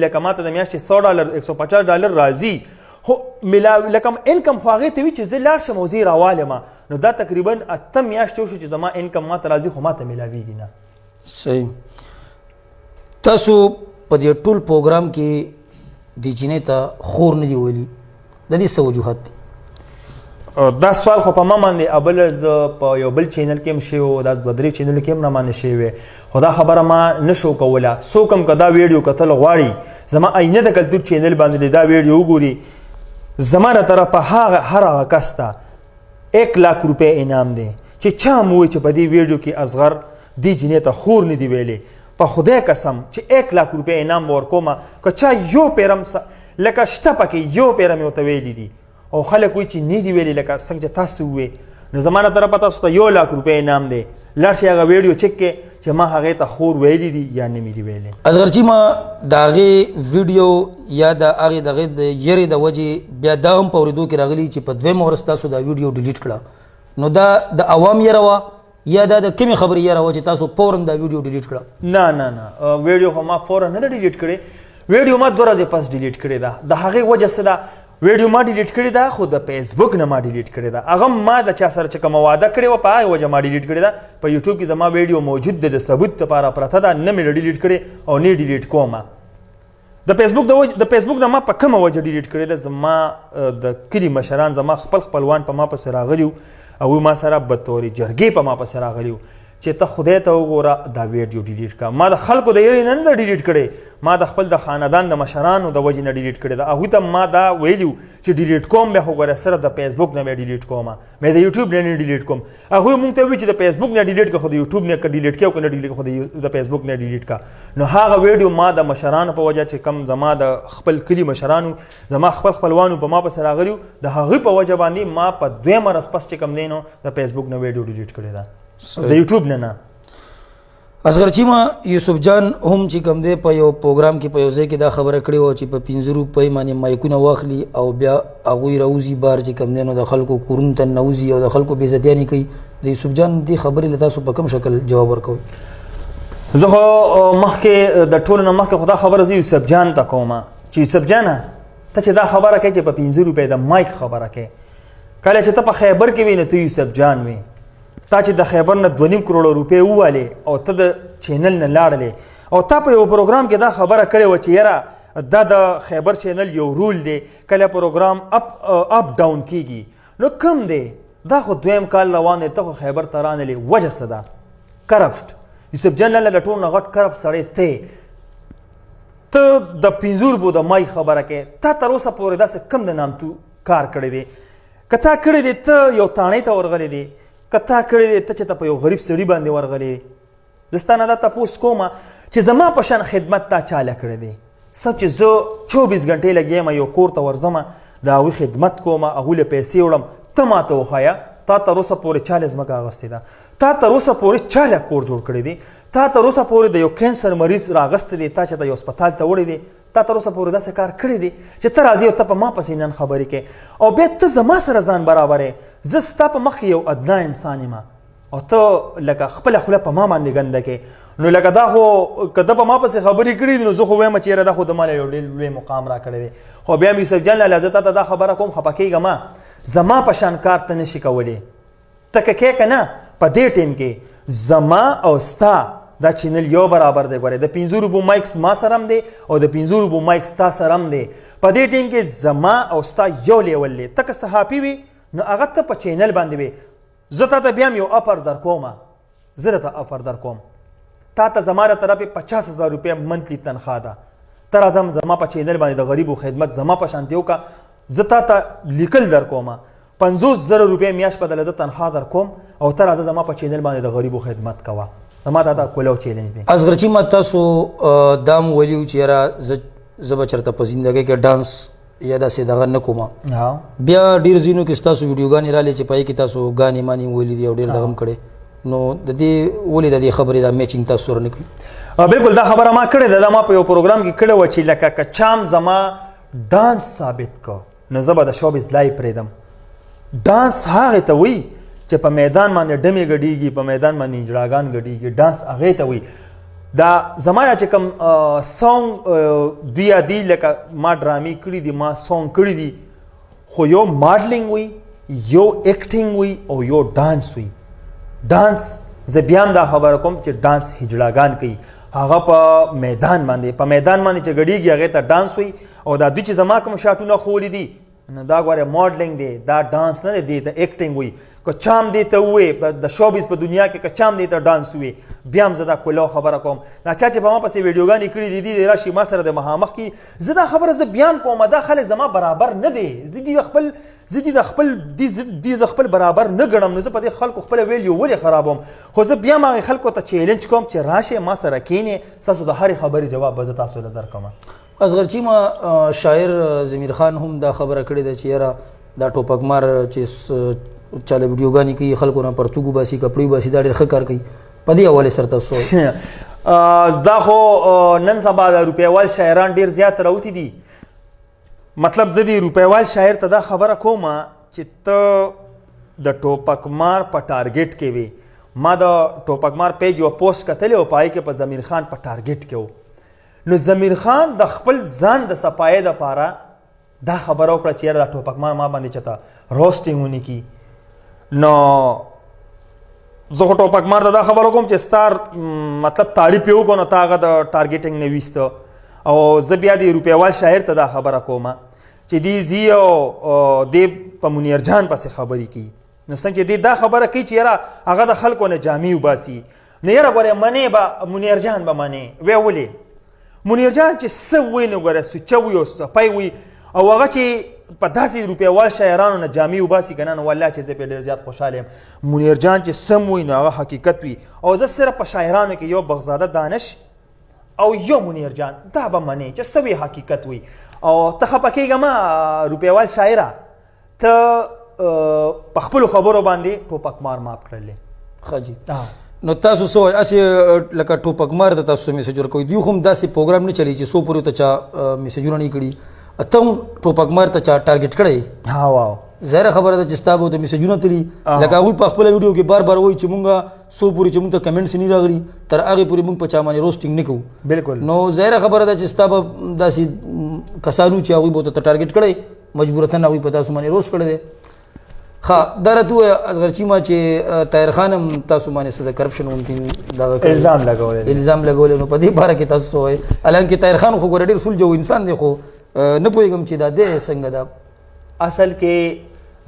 لکه ماته د میاشتې $100 $150 راځي خو لکه انکم خو هغې ته وي چې زه لاړ شم او زه یې راوالم نو دا تقریبا 8 میاشتې وشو چې زما انکم ماته راځي خو ماته میلاویږي نه. صحیح. تاسو په دې ټول پروګرام کې د جینۍ ته خور نه دی ویلي د دې څه وجوهات دي؟ دا سوال خو په ما باندې اول زه په یو بل چینل کې هم شوی و دا 2-3 چینلو کې هم را باندې شوی خو دا خبره ما نه شو کوله. څوک هم که دا ویډیو کتل غواړي زما آینه د کلتور چینل باندې دا ویډیو وګوري زما د طرفه هر هغه کس ته 1 लाख روپۍ انعام دی چې چا مو وایي چې په دې ویډیو کې اصغر دې جینۍ ته خور نه دی ویلی په خدای قسم چې 1 लाख روپۍ انعام به ورکوم که چا یو پیرم لکه شته پکې یو پیرم ورته ویلی دي او خلک وایي چې نه دي ویلي لکه څنګه چې تاسو ووایي نو زما نه طرفه تاسو ته 1 लाख روپۍ انعام دی لاړ شئ هغه ویډیو چک کړئ چې ما هغې ته خور ویلی دي یا نه مې دي ویلی. اصغرجي ما د هغې ویډیو یا د هغې د هغې د یرې د وجې بیا دا هم په اورېدو کې راغلي چې په 2 ورځ تاسو دا ویډیو ډیلیټ کړه نو دا د عوام یره وه یا دا د کومې خبرې یره وه چې تاسو فورا دا ویډیو ډیلیټ کړه؟ نه نه نه ویډیو خو ما فورا نه ده ډیلیټ کړې ویډیو ما 2 ورځې پس ډیلیټ کړې ده. د هغې وجه څه ده ویډیو ما ډیلیټ کړې ده خو د فیسبوک نه ما ډیلیټ کړې ده هغه ما د چا سره چې کومه وعده کړې وه په هغې وجه ما ډیلیټ کړې ده. په یوټیوب کې زما ویډیو موجود ده د ثبوت لپاره پرته ده نه مې ډیلیټ کړې او نه ډیلیټ کوم. د فیسبوک نه ما په کومه وجه ډیلیټ کړې ده زما د کلي مشران زما خپلوان په ما پسې راغلي او ما سره به طورې جرګې په ما پسې راغلي چې ته خدای ته وګوره دا ویډیو ډیلیټ کړه. ما د خلکو د یرې نه ده ډیلیټ کړې ما د خپل د خاندان د مشرانو د وجې نه ډیلیټ کړې ده. هغوی ته ما دا ویلي چې ډیلیټ کوم بیا خو ګوره صرف د فیسبوک نه بیا ډیلیټ کوم مې د یوټیوب نه ډیلیټ کوم. هغوی مونږ ته وایي چې د فیسبوک نه ډیلیټ کړه خو د یوټیوب نه که ډیلیټ کړې او که نه ډیلیټ خو د فیسبوک نه ډیلیټ کړه. نو هغه ویډیو ما د مشرانو په وجه چې کم زما د خپل کلي مشرانو زما خپلوانو په ما پسې راغلي د هغوی په وجه باندې ما په 2 ورځ پس چې کوم دی نو د فیسبوک نه ویډیو ډیلیټ کړې ده د یوټیوب نه. اصغرچی ما یوسف جان هم چې کوم دی په یو پروګرام کې په یو ځای کې دا خبره کړې وه چې په 5 روپۍ باندې مایکونه واخلي او بیا هغوی راوځي بار چې کوم دی نو د خلکو کورونو ته ننوځي او د خلکو بېعزتیانې کوي. د یوسف جان دې خبرې له تاسو په کوم شکل جواب ورکوئ؟ زه خو مخکې د ټولو نه مخکې خو دا خبره زه یوسف جان ته کوم چې یوسف جانه ته چې دا خبره کوې چې په 5 روپۍ د مایک خبره کوې کله چې ته په خیبر کې وې نو ته یوسف جان وې تا چې د خیبر نه 2.5 کروڑ روپۍ ووالې او ته د چینل نه لاړلې او تا په یو پروګرام کې دا خبره کړې وه چې یاره دا د خیبر چینل یو رول دی کله پروګرام اپ ډاون کیږي نو کم دی دا خو 2 کال روان دی ته خو خیبر ته رانلې وجه څه ده؟ کرفټ. یوسف جان لاله د ټول نه غټ کرفټ سړی ته د 5 روپو د مای خبره کوې تا تر اوسه پورې داسې کم د نامتو کار کړی دی که تا کړی دی ته یو تاڼۍ ته ورغلی دی که تا کړی دی ته چې ته په یو غریب سړي باندې ورغلی زه ستا نه دا تپوس کوم چې زما په شان خدمت تا چاله کړی دی څه چې زه 24 غنټې لګیم یو کور ته ورځم د هغوی خدمت کوم هغوی له پیسې وړم ته ماته وښایه تا تر اوسه پورې چا له ځمکه اغوستې ده تا تر اوسه پورې چا له کور جوړ کړی دی تا تر اوسه پورې د یو کینسر مریض راغستی دی تا چې د یو هسپتال ته وړی دی تا تر اوسه پورې داسې کار کړی دی چې ته راځې او ته په ما پسې نن خبرې کوې او بیا ته زما سره ځان برابرې زه ستا په مخ کې یو ادنا انسان یم او ته لکه خپله خوله په ما باندې ګنده کې نو لکه دا خو که ده په ما پسې خبرې کړي دي نو زه خو وایم چې یاره دا خو د ما له یو ډېر لوی مقام را کړی دی خو بیا مې یوسف جان لاله زه تا ته دا خبره کوم خفه کېږم زما په شان کار ته نشي کولی ته که کې که نه په دې ټیم کې زما او ستا دا چینل یو برابر دی ګورې د 5 روپو مایکس ما سره هم دی او د 5 روپو مایکس تا سره هم دی په دې ټیم کې زما او ستا یو لیول دی ته که صحافي وي نو هغه ته په چینل باندې وي زه تا ته بیا هم یو افر در کوم زه درته افر در کوم تا ته زما له طرفې 50,000 روپۍ منتلي تنخواه ده ته راځم زما په چینل باندې د غریبو خدمت زما په شانتې وکړه زه تا ته لیکل در کوم 50,000 روپۍ میاشت بدله زه تنخواه در کوم او ته راځه زما په چینل باندې د غریبو خدمت کوه زما دا کولو چیلنج دی. اصغرچی ما تاسو دام ویلو چې یاره زه به چېرته په زندګۍ کې ډانس یا داسې دغه نه کوم بیا ډېر ځینو کې ستاسو ویډیوګانې رالې چې په هغې کې تاسو ګانې مانې ویلي دي او ډېر دغه هم کړی نو د دې ولې د دې خبرې دا میچینګ تاسو سره نه کوي؟ بلکل دا خبره ما کړې ده دا ما په یو پروګرام کې کړې وه چې لکه که چام زما ډانس ثابت که نو زه به د شوبز لایو پرېږدم. ډانس هغې ته وایي چې په میدان باندې ډمې ګډېږي په میدان باندې انجړاګان ګډېږي ډانس هغې ته وایي دا زما چې کوم سونګ دوی یادي لکه ما ډرامې کړي دي ما سونګ کړي دي خو یو ماډلینګ وي یو ایکټینګ وي او یو ډانس وي. ډانس زه بیا هم دا خبره کوم چې ډانس هجړاګان کوي هغه په میدان باندې چې ګډېږي هغې ته ډانس وي. او دا دوی چې زما کوم شاټونه ښولي دي نو دا ګوره ماډلینګ دی دا ډانس نه دی ته ایکټینګ وي. که چام دی ته ووایې د شوبیز په دنیا کې که چام دی ته ډانس ووایې بیا هم زه دا کلو خبره کوم. دا چا چې په ما پسې ویډیوګانې کړي دي دي راشي ما سره د مخامخ کړي زه دا خبره زه بیا هم کوم دا خلک زما برابر نه دی. زه خپل برابر نه ګڼم نو زه په دې خلکو خپله ویډیو ولې خرابوم. خو زه بیا هم هغې خلکو ته چیلنج کوم چې راشئ ما سره کښېنې ستاسو د هرې خبرې جواب به زه تاسو له درکوم. اصغرچی ما شاعر ضمیر خان هم دا خبره کړې ده چې یاره دا ټوپک مار چې چاله ویډیوګانې کوي خلکو نه پرتوګ وباسي کپړې وباسي دا ډېر ښه کار کوي په دې حوالې سره تاسو دا خو نن سبا د روپیوال شاعران ډېر زیات راوتي دي. مطلب زه د روپیوال شاعر ته دا خبره کوم چې ته د ټوپک مار په ټارګېټ کې وې. ما د ټوپک مار پیج یو پوسټ کتلی او په هغې کې په ضمیر خان په ټارګېټ کې و. نو ضمیر خان د خپل ځان د صفایۍ دپاره دا خبره وکړه چې یاره دا ټوپک مار ما باندې چېته روسټینګ ونه کړي. نو زه خو ټوپک مار ته دا خبره کوم چې ستا مطلب تعریف یې وکړو نو تا هغه د ټارګېټینګ نه ویسته. او زه بیا د روپیوال شاعر ته دا خبره کوم چې دی زی او دی په منیر جان پسې خبرې کوي. نو څنګه چې دی دا خبره کوي چې یاره هغه د خلکو نه جامې وباسي نو یاره ګورې منې به منیر جان به منې وی ولې منیر جان چې څه وایي نو ګوره سوچه وي او سپی وي او هغه چې په داسې روپیوال شاعرانو نه جامې وباسي که نه نو والله چې زه پرې ډېر زیات خوشحاله یم. منیر جان چې سم وي نو هغه حقیقت وي. او زه صرف په شاعرانو کې یو بغزاده دانش او یو منیر جان دا به منې چې څه وي حقیقت وي. او ته خفه کېږه مه روپیوال شاعره ته په خپلو خبرو باندې ټوپک مار ماف کړلی. ښه جي نو تاسو څه وایي هسې لکه ټوپک مار ته تاسو میسج ورکوئ دوی خو هم داسې پروګرام نه چلی چې څو پورې ته چا میسجونه نه کړي ته هم ټوپک مار ته چا ټارګېټ کړی. ها واو ظاهره خبره ده چې ستا به ورته میسجونه تلي لکه هغوی په خپله ویډیو کې بار بار وایي چې مونږ څو پورې چې مونږ ته کمنټس نه راغلي تر هغې پورې مونږ په چا باندې روسټینګ نه کوو. بلکل نو ظاهره خبره ده چې ستا به داسې کسانو چې هغوی به ورته ټارګېټ کړی مجبورتن هغوی په تاسو باندې روسټ کړی دی. ښه دا راته ووایه اصغرچي ما چې طاهر خان هم تاسو باندې څه د کرپشن غوندې دغه الزام لګولی نو په دې باره کې تاسو څه وایي حالانکې طاهر خان خو ګوره ډېر سلجو انسان دی خو نه پوهېږم چې دا دی څنګه ده. اصل کې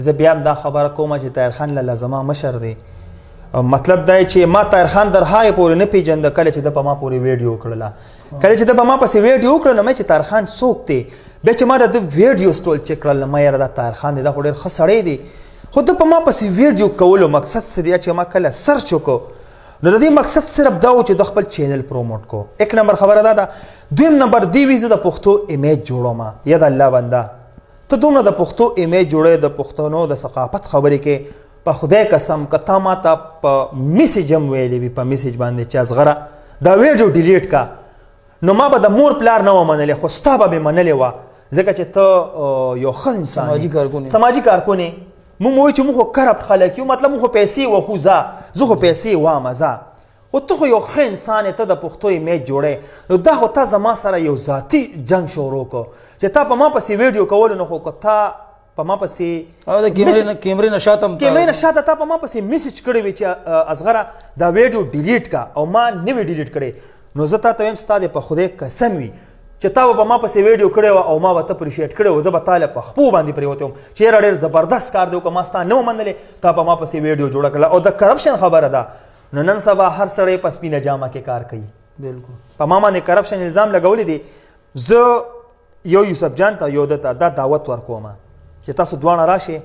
زه بیا هم دا خبره کوم چې طاهر خان لاله زما مشر دی. مطلب دا چې ما طاهر خان در هغې پورې نه پېژنده کله چې ده په ما پورې ویډیو وکړله. کله چې ده په ما پسې ویډیو وکړه نو مې چې طاهر خان څوک دی بیا چې ما د ده ویډیو سټول چک کړل نو ما یاره دا طاهر خان دی دا خو ډېر ښه سړی دی. خو ده په ما پسې ویډیو کولو مقصد څه دی چې ما کله سرچ وکړو نو د دې مقصد صرف دا و چې د خپل چینل پروموټ کو. ایک نمبر خبره دا ده. دویم نمبر دی وي زه د پښتو ایمیج جوړوم یا د الله بنده ته دومره د پښتو ایمیج جوړی د پښتنو د ثقافت خبرې کې په خدای قسم که تا ما ته په میسیج هم ویلی وي په میسیج باندې چې اصغره دا ویډیو ډیلیټ کا نو ما به د مور پلار نه و منلی خو ستا به مې منلې وه ځکه چې ته یو ښه انسان سماجي کارکون یې. مونږ وایو چې مونږ خو کرپټ خلک یو مطلب مونږ خو پیسې وخو زه خو پیسې وامه زه خو ته خو یو ښه انسان یې ته د پښتو ایمیج جوړی نو دا خو تا زما سره یو ذاتي جنګ شروع کړو چې تا په ما پسې ویډیو کولو نو خو که تا په ما پسې کیمرې نه شاته تا په ما پسې میسج کړی وي چې اصغره دا ویډیو ډیلیټ کا او ما نه وي ډیلیټ کړی نو زه تا ته وایم ستا د په خدای قسم وي چې تا به په ما پسې ویډیو کړی وه او ما به ته اپریشیټ کړی و زه به تا له په خپو باندې پرېوتی وم چې یاره ډېر زبردست کار دی که ما ستا نه و منلې تا په ما پسې ویډیو جوړه کړله. او د کرپشن خبره ده نو نن سبا هر سړی په سپینه جامه کې کار کوي. بلکل په ما باندې کرپشن الزام لګولی دی. زه یو یوسف جان ته یو ده ته دا دعوت ورکوم چې تاسو دواړه راشئ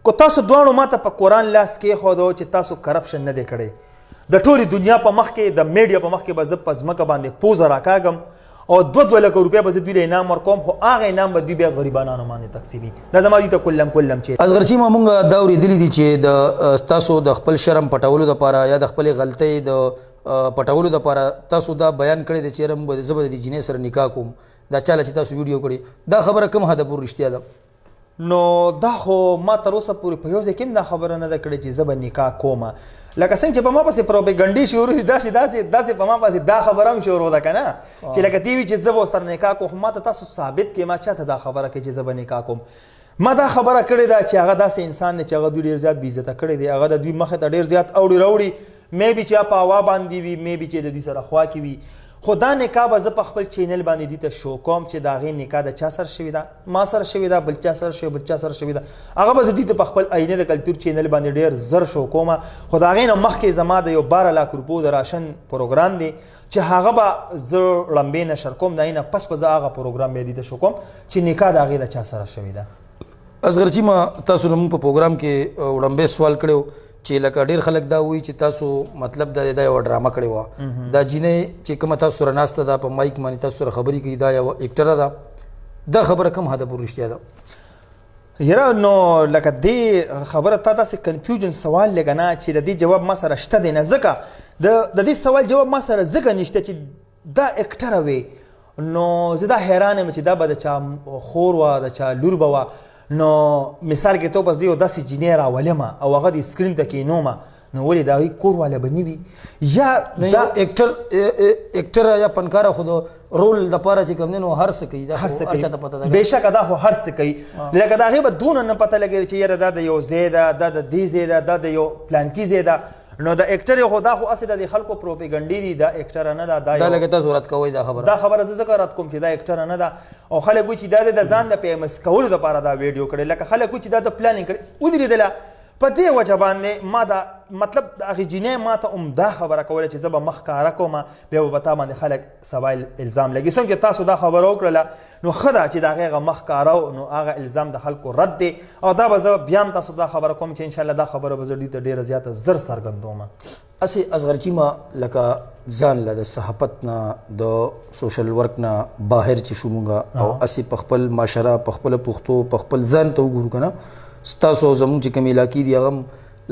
که تاسو دواړو ما ته په قرآن لاس کېښودو چې تاسو کرپشن نه دی کړی د ټولې دنیا په مخ کې د میډیا په مخ کې به زه په ځمکه باندې پوزه راکاږم او 2 لکه روپۍ به زه دوی له انعام ورکوم خو هغه انعام به دوی بیا غریبانانو باندې تقسیمي. دا زما دوی ته کلم چې اصغرچي ما مونږ دا اورېدلي دي چې د تاسو د خپل شرم پټولو دپاره یا د خپلې غلطۍ د پټولو دپاره تاسو دا بیان کړی دی چې یاره زه به د دې جینۍ سره نکاح کوم دا چاله چې تاسو ویډیو کړی دا خبره کوم حده پورې رښتیا ده؟ نو دا خو ما تر اوسه پورې په یو ځای کې هم دا خبره نه ده کړې چې زه به نکاح کومه لکه څنګه چې په ما پسې پروپیګنډې شروع دي داسې په ما پسې دا خبره هم شروع ده که نه چې لکه دې وي چې زه به ورسره نکاح کوم خو ما ته تاسو ثابت کړئ ما چاته دا خبره کوي چې زه به نکاح کوم ما دا خبره کړې ده چې هغه داسې انسان دی چې هغه دوی ډېر زیات بېعزته کړی دی هغه د دوی مخې ته ډېر زیات اوړي راوړي میبي چې په هوا باندې وي میبي چې د دوی سره خوا کې وي خو دا نکاح به زه په خپل چینل باندې دوی ته شو کوم چې د هغې نکاح د چا سره شوې ده ما سره شوې ده بل چا سره شوې بل چا سره شوې ده هغه به زه دوی ته په خپل آینه د کلتور چینل باندې ډېر زر شو کومه خو د هغې نه مخکې زما د یو 12 لاک روپو د راشن پروګرام دی چې هغه به زه ړمبې نشر کوم د هغې نه پس به زه هغه پروګرام بیا دوی ته شو کوم چې نکاح د هغې د چا سره شوې ده اصغرچی ما تاسو لمون په پروګرام کې وړاندې سوال کړو چې لکه ډیر خلک دا وایي چې تاسو مطلب دا یو ډرامه کړې وه دا جینۍ چې کومه تاسو سره ناسته ده په مایک باندې تاسو سره خبرې کوي دا یوه ایکټره ده دا خبره کوم حده پورې رښتیا ده یاره نو لکه دې خبره تا داسې کنفیوژن سوال لږه نه چې د دې جواب ما سره شته دی نه ځکه د دې سوال جواب ما سره ځکه نشته چې دا ایکټره وې نو زه دا حیران یم چې دا به د چا خور وه د چا لور به وه نو مثال کې تو بس یو داسې جینۍ راولمه او هغه د سکرین ته کینومه نو ولې د هغې کور والا به نه وي یا دا ایکټر یا فنکاره خو د رول دپاره چې کوم دی نو هر څه کوي دا هر چا ته پته ده بېشکه دا خو هر څه کوي لکه د هغې به دونه نه پته لګېږي چې یاره دا د یو ځای ده دا د دې ځای ده دا د یو پلانکي ځای ده نو د ایکټر خو دا خو هسې د خلکو پروپیګنډې دي دا ایکټره نه ده دا لکه تاسو رد کوئ دا خبره زه ځکه رد کوم چې دا ایکټره نه ده او خلک وایي چې دا د ځان د فیمس کولو دپاره دا ویډیو کړی لکه خلک وایي چې دا د پلانینګ کړی ودرېدله په دې وجه باندې ما دا مطلب د هغې جینۍ ما ته هم دا خبره کوله چې زه به مخ ښکاره کوم بیا به په تا باندې خلک سبا الزام لګي څنګه چې تاسو دا خبره وکړله نو ښه ده چې د هغې هغه مخ ښکاره نو هغه الزام د خلکو رد دی او دا به زه بیا هم تاسو دا خبره کوم چې انشاءالله دا خبره به زه دوی ته ډېره زیاته زر څرګندوم اسې اصغرچی ما لکه ځان له د صحافت نه د سوشل ورک نه بهر چې شو مونږه او اسې په خپل معاشره په خپله پښتو په خپل ځان ته وګورو که نه ستاسو زموږ چې کوم علاقې دي هغه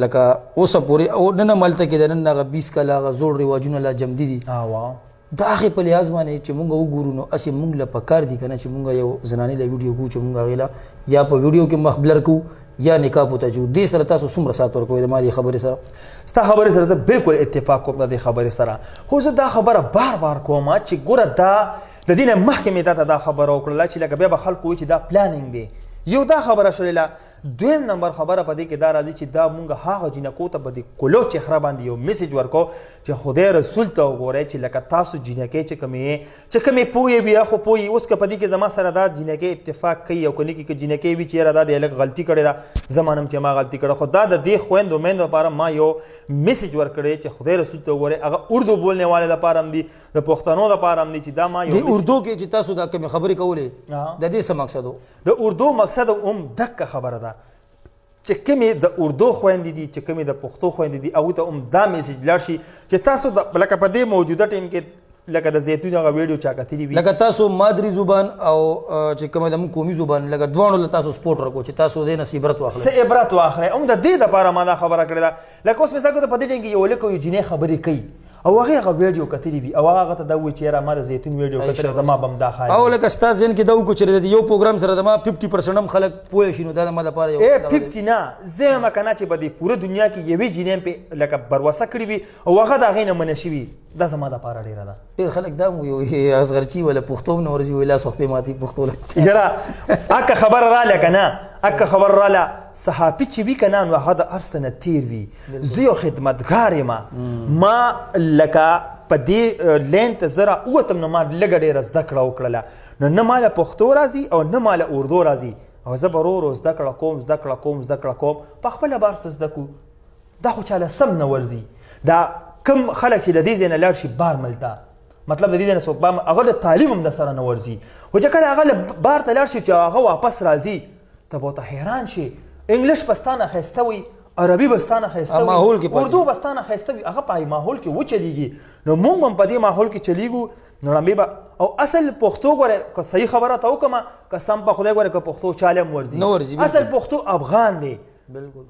لکه اوسه پورې او نن هم هلته کې د نن هغه 20 کاله هغه زوړ رواجونه لا جمدي دي د هغې په لحاظ باندې چې مونږ وګورو نو اسې مونږ له پکار دي که نه چې مونږ یو زنانې له ویډیو کوو چې مونږ هغې له یا په ویډیو کې مخ بلر کوو یا نکاح پوته جو دې سره تاسو څومره سات ورکوئ د ما دې خبرې سره ستا خبرې سره زه بالکل اتفاق کوم د دې خبرې سره خو زه دا خبره بار بار کوم چې ګوره دا د دې نه مخکې مې تا ته دا خبره وکړله چې لکه بیا به خلکو وایي چې دا پلانینګ دی یو دا خبره شولله دویم نمبر خبره په دې کې دا راځي چې دا مونږ هغه جینکو ته په دې کلو چهره باندې یو میسج ورکو چې خدای رسول ته وګورئ چې لکه تاسو جینکۍ چې کومې پوهې وي خو پوهې اوس که په دې کې زما سره دا جینکۍ اتفاق کوي او که نه کي که جینکۍ وي چې یاره دا د هلک غلطي کړې ده زه منم چې ما غلطي کړې خو دا د دې خویندو میندو لپاره ما یو میسج ورکړی چې خدای رسول ته وګورئ هغه اردو بولنے والے دپاره هم دي د پښتنو دپاره هم دي چې دا ما یو اردو کې چې تاسو دا کومې خبرې کولې د دې څه مقصد و د اردو مقصد هم دکه خبره ده چې کومې د اردو خویندې دي چې کومې د پښتو خویندې دي هغوی ته هم دا میسج لاړ شي چې تاسو لکه په دې موجوده ټیم کې لکه د زیتون هغه ویډیو چا کتلي وي لکه تاسو مادری زبان او چې کومه زموږ قومي زبان لکه دواړو له تاسو سپورټ ورکړو چې تاسو دې نه عبرت واخلئ څه عبرت واخلئ هم د دې دپاره ما دا خبره کړې ده لکه اوس مثال په دې ټیم کې یو هلک او یو جینۍ خبرې کوي او هغې هغه ویډیو کتلي وي او هغه ته دا وایي چې یاره ما د زیتون ویډیو کتلی زما به هم دا خالي او لکه ستا ذهن کې دا وکړو چې د یو پروګرام سره زما 50% هم خلک پوه شي نو دا زما لپاره یو 50 نه زه یم که نه چې به د پوره دنیا کې یوې جینۍ پې لکه بروسه کړې وي او هغه د هغې نه منع شوي دا زما دپاره ډېره ده ډېر خلک دا هم وایي اصغرچي ولا پښتو هم نه ورځي وایي لاس وخت پې ماتي پښتو یاره اکه خبره راله که نه اکه خبر راله صحافي چې وي که نه نو هغه د هر څه نه تېر وي زه یو خدمتګار یم ما لکه په دې لین ته زه راووتم نو ما لږه ډېره زده کړه وکړله نو نه ما له پښتو راځي او نه ما له اردو راځي او زه به ورو ورو زده کړه کوم په خپله به هر څه زده کړو دا خو چاله سم نه ورځي دا کم خلک چې د دې ځای نه لاړ شي بار ملته مطلب د دې ځای نه څوک هغه له تعلیم هم د سره نه ورځي خو چې کله هغه له بار ته لاړ شي چې هغه واپس راځي ته به ورته حیران شي انګلیش به ستا نه ښایسته وي عربي به ستا نه ښایسته وي اردو به ستا نه ښایسته وي هغه په ماحول کې وچلیږي نو موږ هم په دې ماحول کې چلیږو نو لمبې به او اصل پښتو ګوره که صحیح خبره ته وکړمه قسم په خدای ګوره که پښتو چاله هم ورځي اصل پښتو افغان دی بالکل